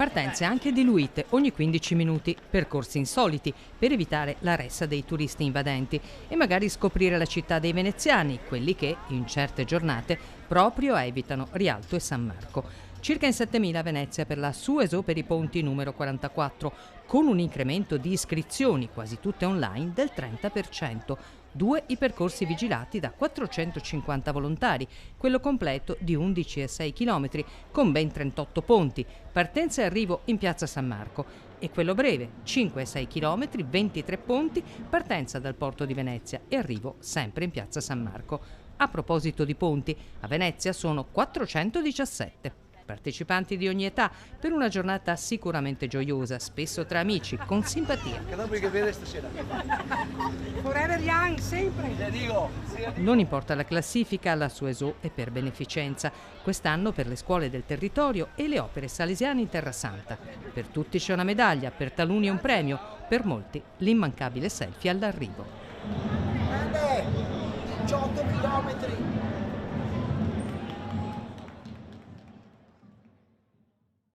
Partenze anche diluite ogni 15 minuti, percorsi insoliti per evitare la ressa dei turisti invadenti e magari scoprire la città dei veneziani, quelli che, in certe giornate, proprio evitano Rialto e San Marco. Circa in 7.000 a Venezia per la Sueso per i ponti numero 44, con un incremento di iscrizioni, quasi tutte online, del 30%. 2 i percorsi vigilati da 450 volontari, quello completo di 11,6 km con ben 38 ponti, partenza e arrivo in piazza San Marco, e quello breve 5,6 km, 23 ponti, partenza dal porto di Venezia e arrivo sempre in piazza San Marco. A proposito di ponti, a Venezia sono 417. Partecipanti di ogni età per una giornata sicuramente gioiosa, spesso tra amici, con simpatia. Che dopo che vede stasera. Forever young, sempre. Non importa la classifica, la Sueso è per beneficenza. Quest'anno per le scuole del territorio e le opere salesiane in Terra Santa. Per tutti c'è una medaglia, per taluni un premio, per molti l'immancabile selfie all'arrivo. Grande! 18 chilometri!